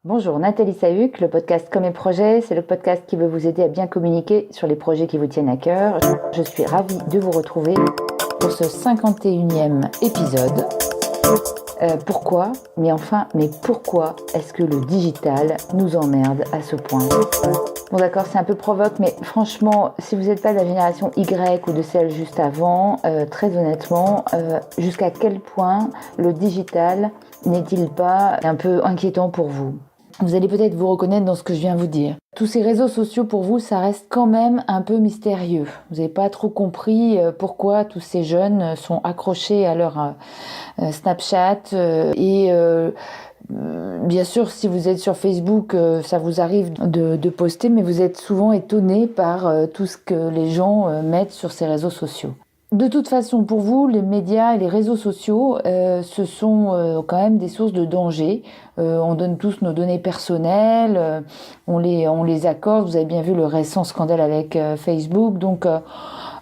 Bonjour, Nathalie Sahuc, le podcast Comme et Projets, c'est le podcast qui veut vous aider à bien communiquer sur les projets qui vous tiennent à cœur. Je suis ravie de vous retrouver pour ce 51e épisode. Pourquoi est-ce que le digital nous emmerde à ce point ? Bon d'accord, c'est un peu provoque, mais franchement, si vous n'êtes pas de la génération Y ou de celle juste avant, très honnêtement, jusqu'à quel point le digital n'est-il pas un peu inquiétant pour vous ? Vous allez peut-être vous reconnaître dans ce que je viens de vous dire. Tous ces réseaux sociaux, pour vous, ça reste quand même un peu mystérieux. Vous n'avez pas trop compris pourquoi tous ces jeunes sont accrochés à leur Snapchat bien sûr, si vous êtes sur Facebook, ça vous arrive de poster, mais vous êtes souvent étonné par tout ce que les gens mettent sur ces réseaux sociaux. De toute façon, pour vous, les médias et les réseaux sociaux, ce sont quand même des sources de danger. On donne tous nos données personnelles, on les accorde. Vous avez bien vu le récent scandale avec Facebook. Donc,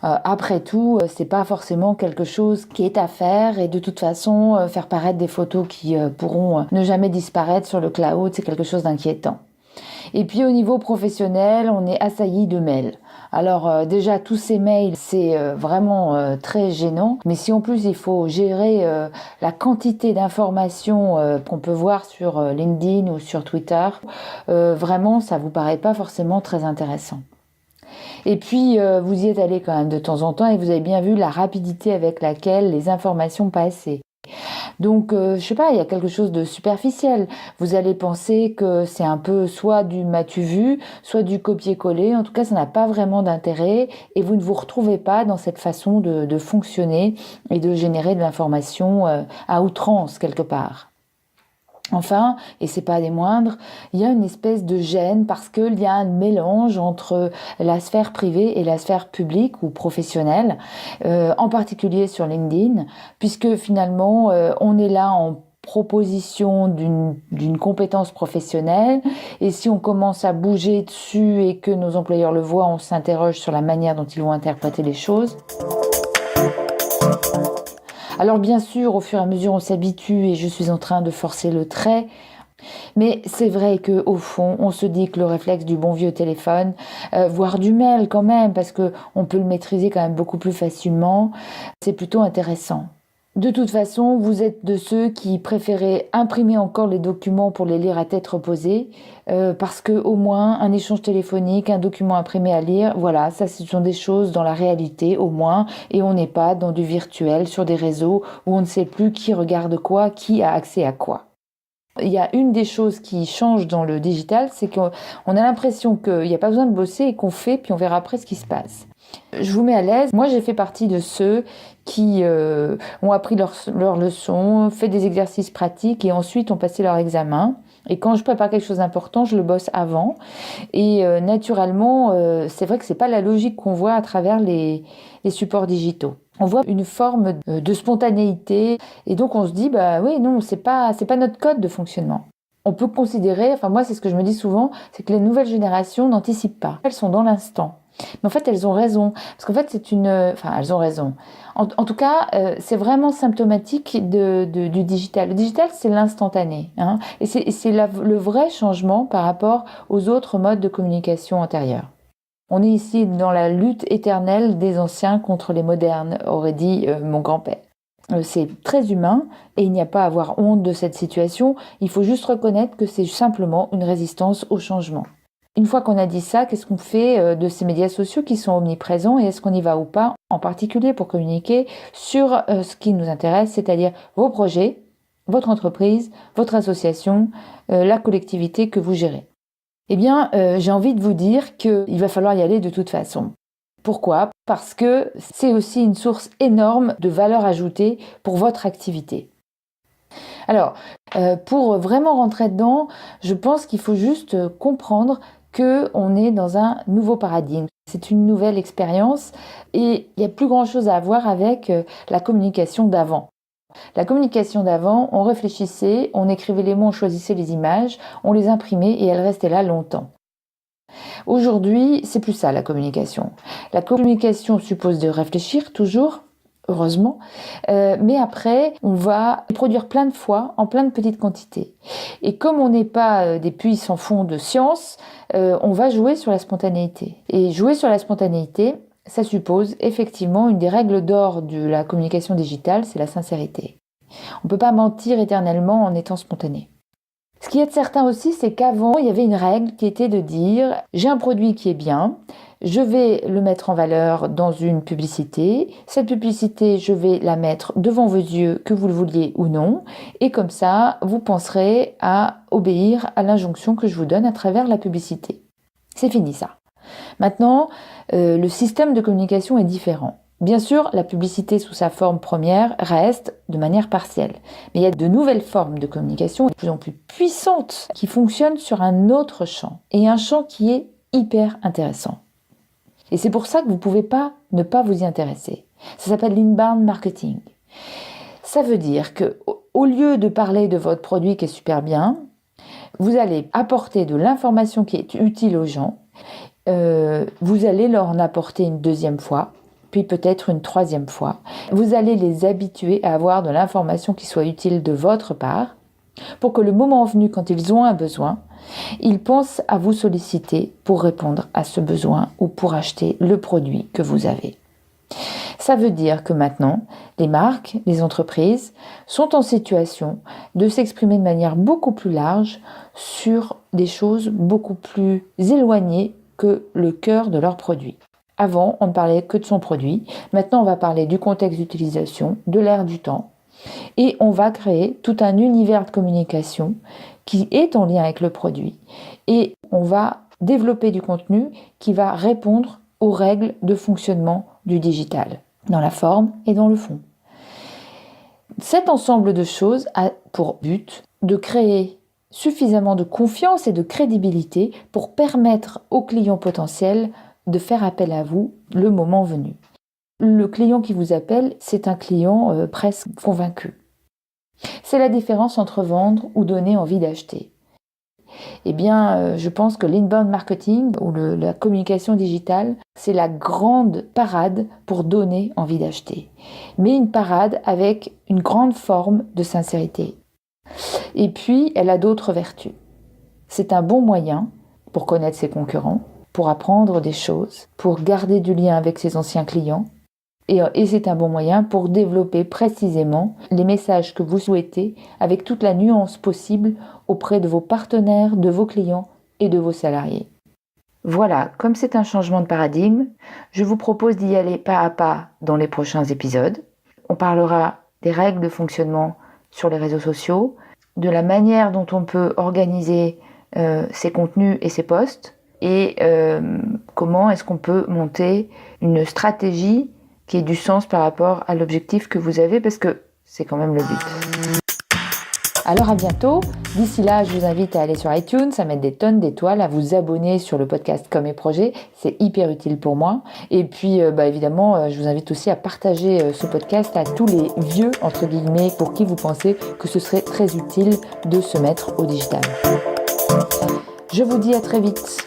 après tout, c'est pas forcément quelque chose qui est à faire. Et de toute façon, faire paraître des photos qui pourront ne jamais disparaître sur le cloud, c'est quelque chose d'inquiétant. Et puis au niveau professionnel, on est assailli de mails. Alors déjà, tous ces mails, c'est vraiment très gênant. Mais si en plus il faut gérer la quantité d'informations qu'on peut voir sur LinkedIn ou sur Twitter, vraiment, ça vous paraît pas forcément très intéressant. Et puis, vous y êtes allé quand même de temps en temps et vous avez bien vu la rapidité avec laquelle les informations passaient. Donc, je sais pas, il y a quelque chose de superficiel. Vous allez penser que c'est un peu soit du m'as-tu vu, soit du copier-coller. En tout cas, ça n'a pas vraiment d'intérêt et vous ne vous retrouvez pas dans cette façon de fonctionner et de générer de l'information à outrance quelque part. Enfin, et c'est pas des moindres, il y a une espèce de gêne parce qu'il y a un mélange entre la sphère privée et la sphère publique ou professionnelle, en particulier sur LinkedIn, puisque finalement, on est là en proposition d'une compétence professionnelle et si on commence à bouger dessus et que nos employeurs le voient, on s'interroge sur la manière dont ils vont interpréter les choses. Alors bien sûr, au fur et à mesure, on s'habitue et je suis en train de forcer le trait. Mais c'est vrai qu'au fond, on se dit que le réflexe du bon vieux téléphone, voire du mail quand même, parce qu'on peut le maîtriser quand même beaucoup plus facilement, c'est plutôt intéressant. De toute façon, vous êtes de ceux qui préféraient imprimer encore les documents pour les lire à tête reposée, parce que au moins un échange téléphonique, un document imprimé à lire, voilà, ça ce sont des choses dans la réalité au moins, et on n'est pas dans du virtuel sur des réseaux où on ne sait plus qui regarde quoi, qui a accès à quoi. Il y a une des choses qui change dans le digital, c'est qu'on a l'impression qu'il n'y a pas besoin de bosser et qu'on fait, puis on verra après ce qui se passe. Je vous mets à l'aise. Moi, j'ai fait partie de ceux qui ont appris leurs leçons, fait des exercices pratiques et ensuite ont passé leur examen. Et quand je prépare quelque chose d'important, je le bosse avant. Et naturellement, c'est vrai que c'est pas la logique qu'on voit à travers les supports digitaux. On voit une forme de spontanéité et donc on se dit bah oui non c'est pas notre code de fonctionnement. On peut considérer, enfin moi c'est ce que je me dis souvent, c'est que les nouvelles générations n'anticipent pas. Elles sont dans l'instant. Mais en fait elles ont raison parce qu'en fait elles ont raison. En tout cas c'est vraiment symptomatique du digital. Le digital c'est l'instantané hein, et c'est le vrai changement par rapport aux autres modes de communication antérieurs. On est ici dans la lutte éternelle des anciens contre les modernes, aurait dit mon grand-père. C'est très humain et il n'y a pas à avoir honte de cette situation, il faut juste reconnaître que c'est simplement une résistance au changement. Une fois qu'on a dit ça, qu'est-ce qu'on fait de ces médias sociaux qui sont omniprésents et est-ce qu'on y va ou pas, en particulier pour communiquer sur ce qui nous intéresse, c'est-à-dire vos projets, votre entreprise, votre association, la collectivité que vous gérez. Eh bien, j'ai envie de vous dire qu'il va falloir y aller de toute façon. Pourquoi ? Parce que c'est aussi une source énorme de valeur ajoutée pour votre activité. Alors, pour vraiment rentrer dedans, je pense qu'il faut juste comprendre qu'on est dans un nouveau paradigme. C'est une nouvelle expérience et il n'y a plus grand-chose à voir avec la communication d'avant. La communication d'avant, on réfléchissait, on écrivait les mots, on choisissait les images, on les imprimait et elles restaient là longtemps. Aujourd'hui, c'est plus ça la communication. La communication suppose de réfléchir toujours, heureusement. Mais après, on va produire plein de fois en plein de petites quantités. Et comme on n'est pas des puits sans fond de science, on va jouer sur la spontanéité. Et jouer sur la spontanéité, ça suppose effectivement une des règles d'or de la communication digitale, c'est la sincérité. On ne peut pas mentir éternellement en étant spontané. Ce qui est certain aussi, c'est qu'avant, il y avait une règle qui était de dire « j'ai un produit qui est bien, je vais le mettre en valeur dans une publicité, cette publicité, je vais la mettre devant vos yeux, que vous le vouliez ou non, et comme ça, vous penserez à obéir à l'injonction que je vous donne à travers la publicité. » C'est fini ça. Maintenant, le système de communication est différent. Bien sûr, la publicité sous sa forme première reste de manière partielle. Mais il y a de nouvelles formes de communication de plus en plus puissantes qui fonctionnent sur un autre champ. Et un champ qui est hyper intéressant. Et c'est pour ça que vous ne pouvez pas ne pas vous y intéresser. Ça s'appelle l'inbound marketing. Ça veut dire qu'au lieu de parler de votre produit qui est super bien, vous allez apporter de l'information qui est utile aux gens. Vous allez leur en apporter une deuxième fois, puis peut-être une troisième fois. Vous allez les habituer à avoir de l'information qui soit utile de votre part, pour que le moment venu, quand ils ont un besoin, ils pensent à vous solliciter pour répondre à ce besoin ou pour acheter le produit que vous avez. Ça veut dire que maintenant, les marques, les entreprises sont en situation de s'exprimer de manière beaucoup plus large sur des choses beaucoup plus éloignées que le cœur de leur produit. Avant, on ne parlait que de son produit. Maintenant, on va parler du contexte d'utilisation, de l'ère du temps. Et on va créer tout un univers de communication qui est en lien avec le produit. Et on va développer du contenu qui va répondre aux règles de fonctionnement du digital, dans la forme et dans le fond. Cet ensemble de choses a pour but de créer suffisamment de confiance et de crédibilité pour permettre aux clients potentiels de faire appel à vous le moment venu. Le client qui vous appelle, c'est un client presque convaincu. C'est la différence entre vendre ou donner envie d'acheter. Eh bien, je pense que l'inbound marketing ou la communication digitale, c'est la grande parade pour donner envie d'acheter. Mais une parade avec une grande forme de sincérité. Et puis, elle a d'autres vertus. C'est un bon moyen pour connaître ses concurrents, pour apprendre des choses, pour garder du lien avec ses anciens clients. Et c'est un bon moyen pour développer précisément les messages que vous souhaitez avec toute la nuance possible auprès de vos partenaires, de vos clients et de vos salariés. Voilà, comme c'est un changement de paradigme, je vous propose d'y aller pas à pas dans les prochains épisodes. On parlera des règles de fonctionnement sur les réseaux sociaux, de la manière dont on peut organiser ses contenus et ses posts, et comment est-ce qu'on peut monter une stratégie qui ait du sens par rapport à l'objectif que vous avez, parce que c'est quand même le but. Alors à bientôt. D'ici là, je vous invite à aller sur iTunes, à mettre des tonnes d'étoiles, à vous abonner sur le podcast Comme et Projet. C'est hyper utile pour moi. Et puis, évidemment, je vous invite aussi à partager ce podcast à tous les vieux, entre guillemets, pour qui vous pensez que ce serait très utile de se mettre au digital. Je vous dis à très vite.